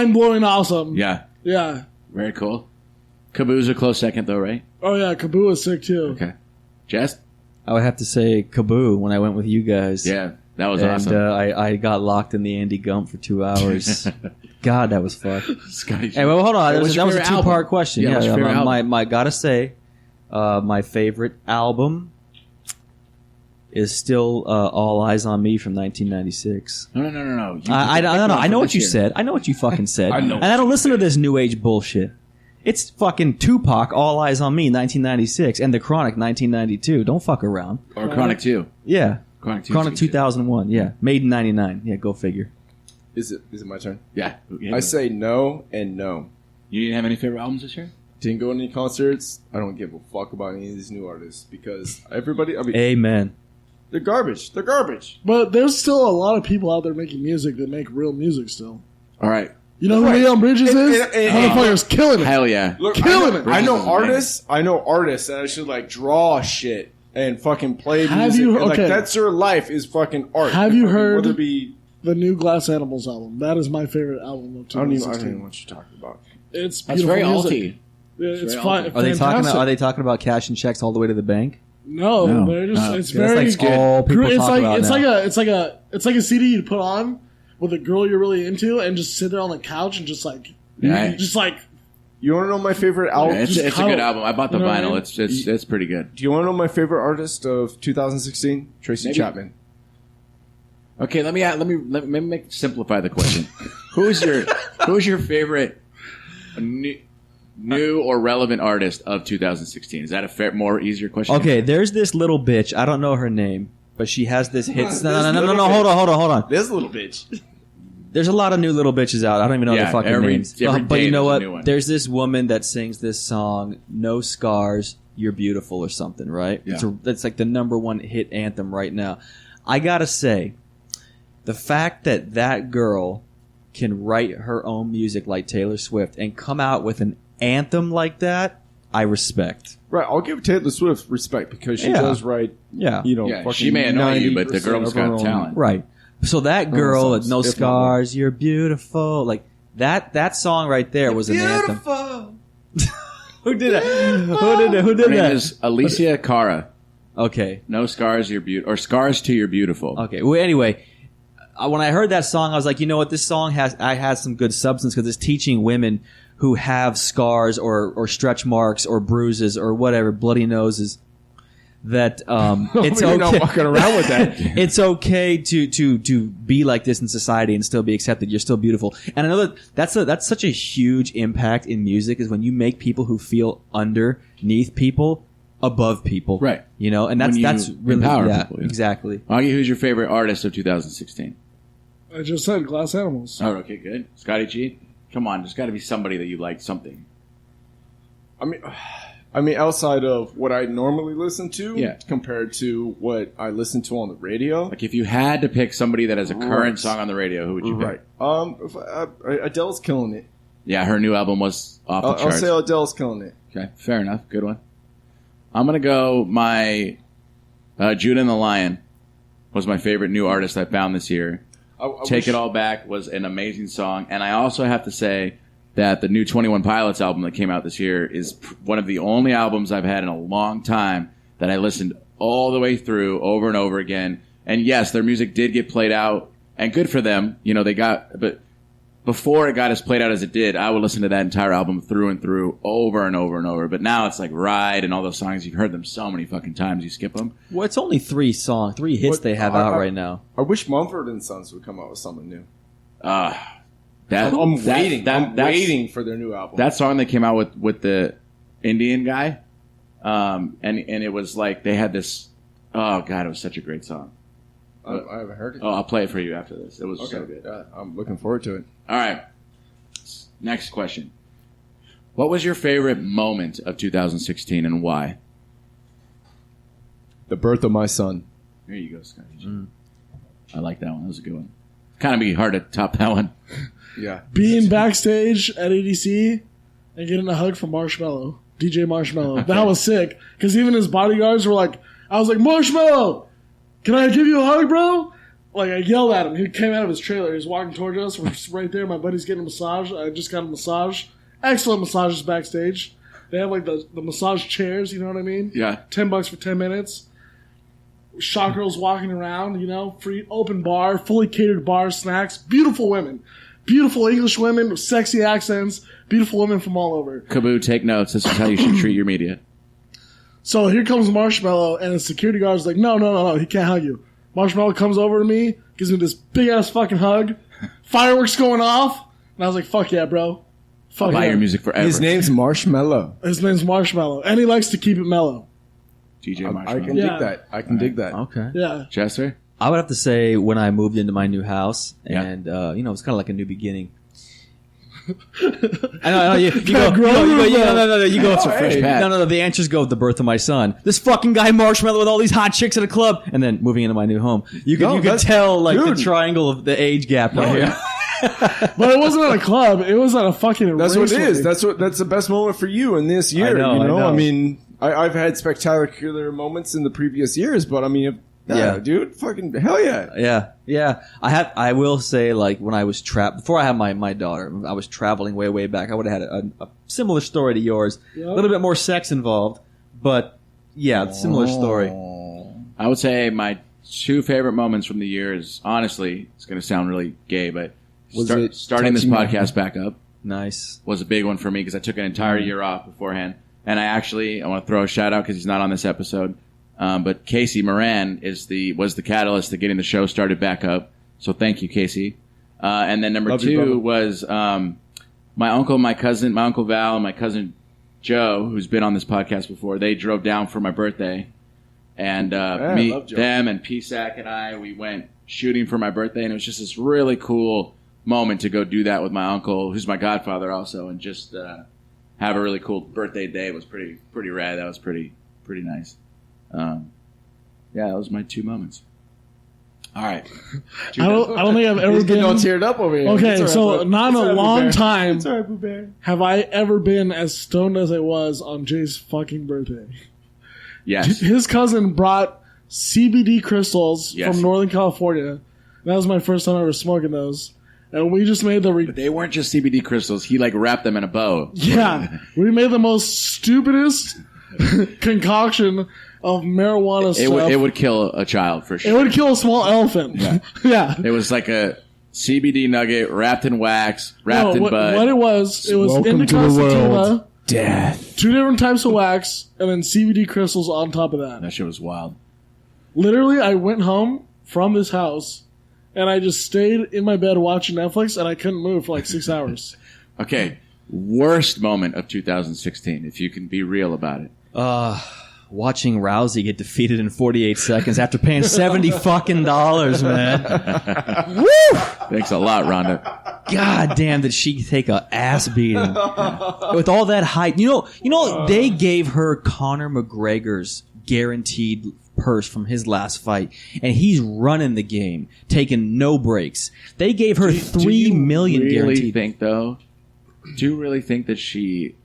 mind-blowing awesome. Yeah. Yeah. Very cool. Kaboo's a close second, though, right? Oh, yeah. Kaboo was sick, too. Okay. Jess? I would have to say Kaboo when I went with you guys. Yeah, that was and, awesome. I got locked in the Andy Gump for 2 hours. God, that was fun. Scotty G. Hey, well, hold on. Hey, that was a 2-part question. Yeah, what's your favorite album? My gotta say, my favorite album is still All Eyes on Me from 1996. No. I don't know. I know what you said. I know what you fucking said. I know. And I don't listen to this new age bullshit. It's fucking Tupac, All Eyes on Me, 1996, and The Chronic, 1992. Don't fuck around. Or Chronic 2. Yeah. Chronic 2. Chronic 2001. Yeah. Made in 99. Yeah, go figure. Is it my turn? Yeah. I say no and no. You didn't have any favorite albums this year? Didn't go to any concerts. I don't give a fuck about any of these new artists because everybody. I mean, Amen. they're garbage. They're garbage. But there's still a lot of people out there making music that make real music still. All right. You know who Leon Bridges is? Motherfucker's killing it. Hell yeah. Look, Killing it. I know artists that actually like draw shit and fucking play music. Have you? And, like, Okay. that's their life is fucking art. Have you heard Whether it be, the new Glass Animals album? That is my favorite album of I don't even 2016. know what you're talking about. It's That's beautiful very music. alty. Yeah, it's very fine. alty. Are they talking about cashing checks all the way to the bank? No, No. they're just. No. It's That's very. like all people it's talk like about it's now. it's like a CD you put on with a girl you're really into and just sit there on the couch and just like Yeah. just like You want to know my favorite album? Yeah, it's a good album. I bought the You know what I vinyl. mean? It's pretty good. Do you want to know my favorite artist of 2016? Tracy Maybe. Chapman. Okay, let me simplify the question. who's your favorite new or relevant artist of 2016? Is that a more easier question? Okay, there's this little bitch. I don't know her name, but she has this hit. No. Hold on. This little bitch. There's a lot of new little bitches out. I don't even know Yeah, their fucking every names. day But you know there's a what? new one. There's this woman that sings this song, "No Scars, You're Beautiful" or something, right? Yeah. That's like the #1 hit anthem right now. I gotta say, the fact that that girl can write her own music like Taylor Swift and come out with an anthem like that, I respect. Right, I'll give Taylor Swift respect because she Yeah. does write, Yeah. Yeah, fucking she may annoy you, but the 90% girl's of her got own- talent. Right. So that girl, songs, "No if not Scars, You're Beautiful," like that song right there was an anthem. Who did that? Who did Her name that? is Alicia Cara. Okay. No Scars, You're Beautiful. Or Scars to You're Beautiful. Okay. Well, anyway, when I heard that song, I was like, you know what? This song has some good substance because it's teaching women who have scars or stretch marks or bruises or whatever, bloody noses, that it's You're okay. not fucking around with that. It's okay to be like this in society and still be accepted. You're still beautiful. And I know that's such a huge impact in music is when you make people who feel underneath people above people. Right. You know, and When you that's really empower yeah, people, yeah. exactly. Augie, who's your favorite artist of 2016? I just said, Glass Animals. Oh, okay, good. Scotty G? Come on, there's got to be somebody that you like something. I mean, outside of what I normally listen to, Yeah. compared to what I listen to on the radio, Like, if you had to pick somebody that has a current Right. song on the radio, who would you pick? right? Adele's killing it. Yeah, her new album was off the I'll charts. say Adele's killing it. Okay, fair enough. Good one. I'm going to go my Judah and the Lion was my favorite new artist I found this year. I Take wish- It All Back was an amazing song. And I also have to say that the new 21 Pilots album that came out this year is one of the only albums I've had in a long time that I listened all the way through over and over again. And yes, their music did get played out, and good for them. You know, but before it got as played out as it did, I would listen to that entire album through and through over and over and over. But now it's like Ride and all those songs. You've heard them so many fucking times, you skip them. Well, it's only 3 hits What- they have out right now. I wish Mumford and Sons would come out with something new. I'm waiting. I'm that's- waiting for their new album. That song they came out with the Indian guy, and it was like they had this. Oh god, it was such a great song. I haven't heard it. Oh, I'll play it for you after this. It was so Okay, good. yeah, I'm looking forward to it. All right, next question. What was your favorite moment of 2016 and why? The birth of my son. Here you go, Scotty G. I like that one. That was a good one. Kind of be hard to top that one. Yeah. Being backstage at ADC and getting a hug from Marshmello, DJ Marshmello. That was sick. Because even his bodyguards were like, I was like, Marshmello, can I give you a hug, bro? Like, I yelled at him. He came out of his trailer. He was walking towards us. We're right there. My buddy's getting a massage. I just got a massage. Excellent massages backstage. They have, like, the massage chairs, you know what I mean? Yeah. $10 for 10 minutes. Shot girls walking around, you know, free open bar, fully catered bar, snacks. Beautiful women. Beautiful English women with sexy accents. Beautiful women from all over. Kaboo, take notes. This is how you should treat your media. So here comes Marshmallow, and the security guard's like, no, he can't hug you. Marshmallow comes over to me, gives me this big-ass fucking hug. Fireworks going off. And I was like, fuck yeah, bro. Fuck I'll buy yeah. your music forever. His name's Marshmallow. His name's Marshmallow. And he likes to keep it mellow. DJ I Marshmallow. can Yeah. dig that. I can dig that. Okay. Yeah. Jester? I would have to say when I moved into my new house, Yeah. and you know, it's kind of like a new beginning. I know. You go. No. You go. It's a fresh pat. No. The answers go with the birth of my son. This fucking guy Marshmallow with all these hot chicks at a club, and then moving into my new home. You could that's- tell like dude. the triangle of the age gap right here. But it wasn't at a club. It was at a fucking That's what it raceway. is. That's the best moment for you in this year. I know. I mean, I've had spectacular moments in the previous years, but I mean, Yeah. dude, fucking hell yeah. Yeah. I will say, like, when I was before I had my daughter, I was traveling way back. I would have had a similar story to yours. Yep. A little bit more sex involved, but yeah, similar story. I would say my two favorite moments from the year is, honestly, it's going to sound really gay, but Was it starting this touching my podcast back up Nice. was a big one for me because I took an entire year off beforehand. And I want to throw a shout out because he's not on this episode. But Casey Moran was the catalyst to getting the show started back up. So thank you, Casey. And then number Love you, two brother. was my uncle, my Uncle Val, and my cousin Joe, who's been on this podcast before. They drove down for my birthday, and I me, love Joe. them, and PSAC and I, we went shooting for my birthday, and it was just this really cool moment to go do that with my uncle, who's my godfather also, and just have a really cool birthday day. It was pretty rad. That was pretty nice. Yeah, that was my two moments. All right. I don't think I've ever He's getting all been. teared up over here. Okay, It's all right, so bud. not in It's all a right, long Boo Bear. time It's all right, Boo Bear. have I ever been as stoned as I was on Jay's fucking birthday. Yes. His cousin brought CBD crystals Yes. from Northern California. That was my first time ever smoking those. And we just made the... But they weren't just CBD crystals. He wrapped them in a bow. Yeah, we made the most stupidest concoction of marijuana stuff. It would kill a child for It sure. would kill a small elephant. Yeah. It was like a CBD nugget wrapped in wax, wrapped in what bud. it was Welcome indica, to the sativa, world. Death. 2 different types of wax, and then CBD crystals on top of that. That shit was wild. Literally, I went home from this house, and I just stayed in my bed watching Netflix, and I couldn't move for like 6 hours. Okay, worst moment of 2016, if you can be real about it. Watching Rousey get defeated in 48 seconds after paying $70 man. Thanks a lot, Rhonda. God damn, did she take a ass beating with all that hype? You know, they gave her Conor McGregor's guaranteed purse from his last fight, and he's running the game, taking no breaks. They gave her $3 million really guaranteed. think though? Do you really think that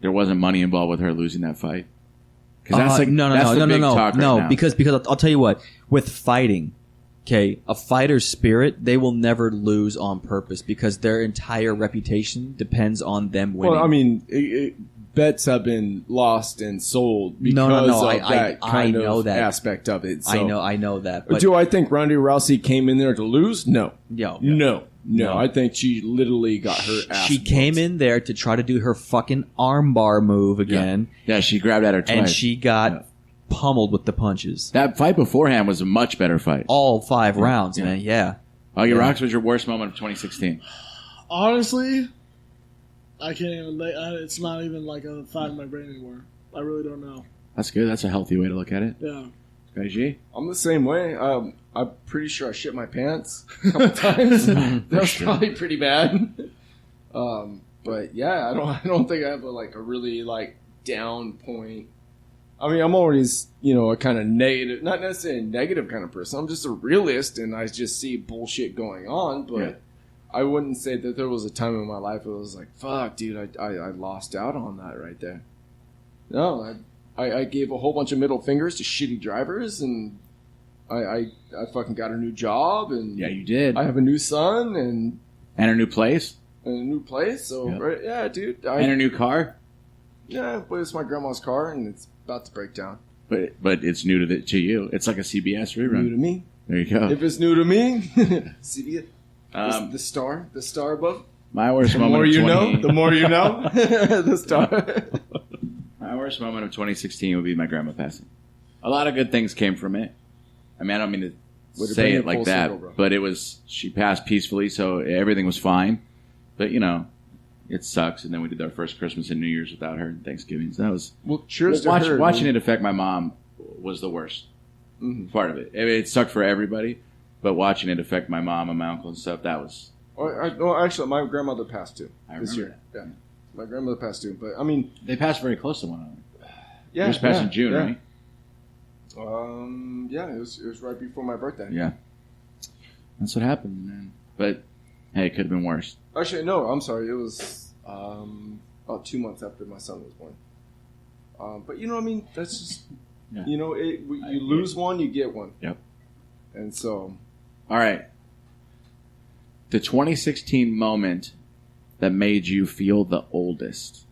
there wasn't money involved with her losing that fight? Because that's like no, that's the big talk right now. because I'll tell you what, with fighting, okay, a fighter's spirit, they will never lose on purpose because their entire reputation depends on them winning. Well, I mean, bets have been lost and sold because No, of I that kind know of that. aspect of it. So. I know that. But Do I think Ronda Rousey came in there to lose? No. No. No. I think she literally got her ass she came whooped. in there to try to do her fucking armbar move again, Yeah, she grabbed at her twice. and she got pummeled with the punches. That fight beforehand was a much better fight. All 5 rounds, man. Yeah. Oggy Rox was your worst moment of 2016. Honestly, I can't even... It's not even like a thought in my brain anymore. I really don't know. That's good. That's a healthy way to look at it. Yeah. Scotty G? I'm the same way. I'm pretty sure I shit my pants a couple times. That was probably pretty bad. But yeah, I don't think I have a really down point. I mean, I'm always a kind of negative, not necessarily a negative kind of person. I'm just a realist, and I just see bullshit going on. But Yeah. I wouldn't say that there was a time in my life where it was like, fuck, dude, I lost out on that right there. No, I gave a whole bunch of middle fingers to shitty drivers, and I fucking got a new job, and Yeah, you did. I have a new son and And a new place. a new place. So Yep. right, yeah, dude. And a new car. Yeah, but it's my grandma's car, and it's about to break down. But it's new to you. It's like a CBS rerun. New to me. There you go. If it's new to me, see it. The star above. My worst The moment more of you 20 know, the more you know. The star. My worst moment of 2016 would be my grandma passing. A lot of good things came from it. I mean, I don't mean to Way to say bring it it like full that, circle, bro. but she passed peacefully, so everything was fine. But, it sucks. And then we did our first Christmas and New Year's without her and Thanksgiving. So that was... Well, cheers to her. Watching it affect my mom was the worst part of it. It sucked for everybody, but watching it affect my mom and my uncle and stuff, that was... No, actually, my grandmother passed too I this remember year. Yeah, my grandmother passed too. But I mean, They passed very close to one another. yeah, Yours passed yeah, in June, yeah. right? Yeah, it was right before my birthday. Yeah. That's what happened, man. But, hey, it could have been worse. Actually, no, I'm sorry. It was about 2 months after my son was born. But you know what I mean? That's just Yeah. you lose one, you get one. Yep. And so, All right. The 2016 moment that made you feel the oldest.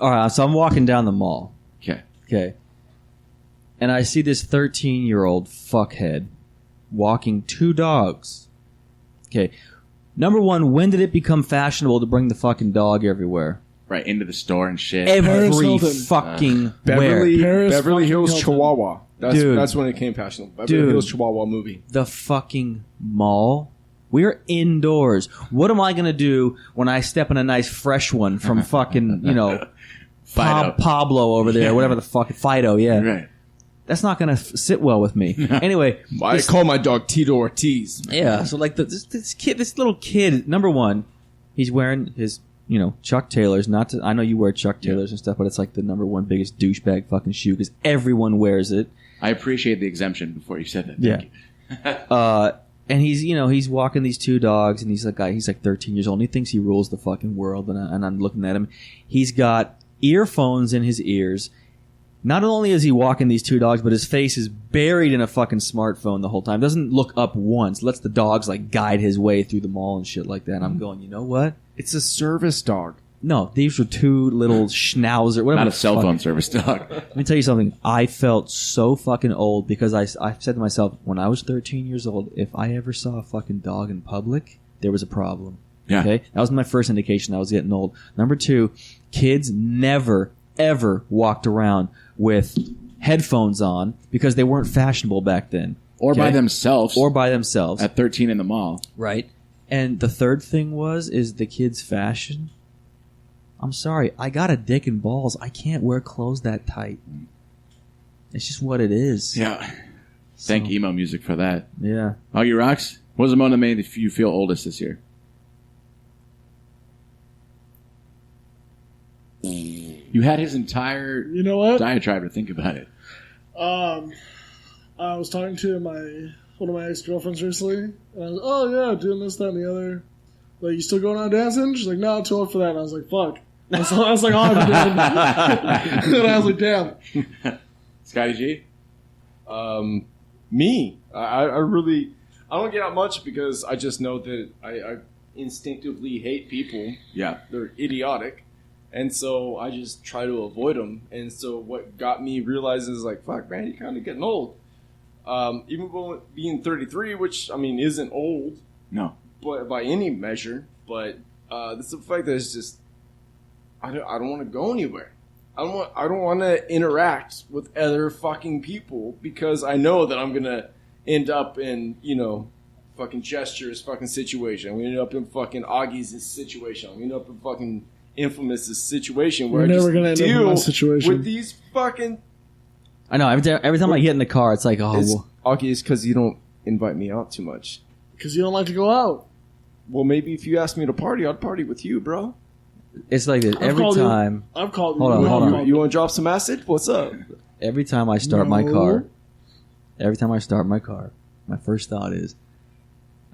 All right, so I'm walking down the mall. Okay. Okay. And I see this 13-year-old fuckhead walking 2 dogs. Okay. Number one, when did it become fashionable to bring the fucking dog everywhere? Right, into the store and shit. Paris Every Hilton. fucking Beverly, where. Paris Beverly fucking Hills Hilton. Chihuahua. Dude. That's when it came fashionable. Beverly Dude. Hills Chihuahua movie. The fucking mall. We're indoors. What am I going to do when I step in a nice fresh one from fucking, Fido. Pablo over there, Yeah. whatever the fuck, Fido, yeah. Right. That's not going to sit well with me. Anyway. I call my dog Tito Ortiz. Yeah, so like this little kid, number one, he's wearing his, Chuck Taylors. I know you wear Chuck Taylors and stuff, but it's like the number one biggest douchebag fucking shoe because everyone wears it. I appreciate the exemption before you said that. Thank you. And he's walking these 2 dogs, and he's like 13 years old, and he thinks he rules the fucking world. And I'm looking at him. He's got earphones in his ears. Not only is he walking these 2 dogs, but his face is buried in a fucking smartphone the whole time. Doesn't look up once. Lets the dogs guide his way through the mall and shit like that. And I'm going, you know what? It's a service dog. No, these were 2 little schnauzer. Whatever Not a the cell fuck. phone service dog. Let me tell you something. I felt so fucking old because I said to myself, when I was 13 years old, if I ever saw a fucking dog in public, there was a problem. Yeah. Okay? That was my first indication I was getting old. Number 2, kids never, ever walked around with headphones on because they weren't fashionable back then. Or by Okay? themselves. Or by themselves. at 13 in the mall. Right. And the third thing is the kids' fashion. I'm sorry, I got a dick and balls. I can't wear clothes that tight. It's just what it is. Yeah. Thank emo music for that. Yeah. Oggy Rox, what was the moment that made you feel oldest this year? You had his entire You know what? diatribe to think about it. I was talking to one of my ex-girlfriends recently, and I was oh yeah, doing this, that, and the other. Like, you still going out dancing? She's like, no, I'm too old for that. And I was like, fuck. That's like all I've been doing. And I was like, damn. Scotty G? Me. I really, I don't get out much because I just know that I instinctively hate people. Yeah. They're idiotic. And so I just try to avoid them. And so what got me realizing is like, fuck, man, you're kind of getting old. Even being 33, which, I mean, isn't old. No. But by any measure, but it's the fact that it's just I don't want to go anywhere. I don't want to interact with other fucking people because I know that I'm gonna end up in fucking Jester's fucking situation. I'm gonna end up in fucking Oggy's situation. I'm gonna end up in fucking Infamous' situation where You're I never just gonna end up in deal my situation. with these fucking I know. Every time I get in the car, it's like, oh, well, Oggy. It's because you don't invite me out too much. Because you don't like to go out. Well, maybe if you asked me to party, I'd party with you, bro. it's like this. I've Every called you- time, I've called Hold on, you. hold on. You want to drop some acid? What's up? every time I start my No. car, my first thought is,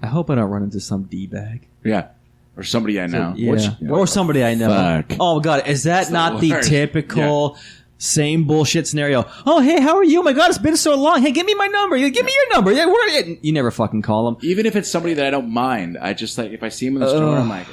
I hope I don't run into some D-bag. Yeah. Or somebody I know. Yeah. Or somebody I know. Fuck. Oh, God. Is that the not the worst. typical Same bullshit scenario. Oh, hey, how are you? Oh my God, it's been so long. Hey, give me my number. Give me your number. Yeah, where are you? You never fucking call them. Even if it's somebody that I don't mind, I just like if I see him in the store, I'm like,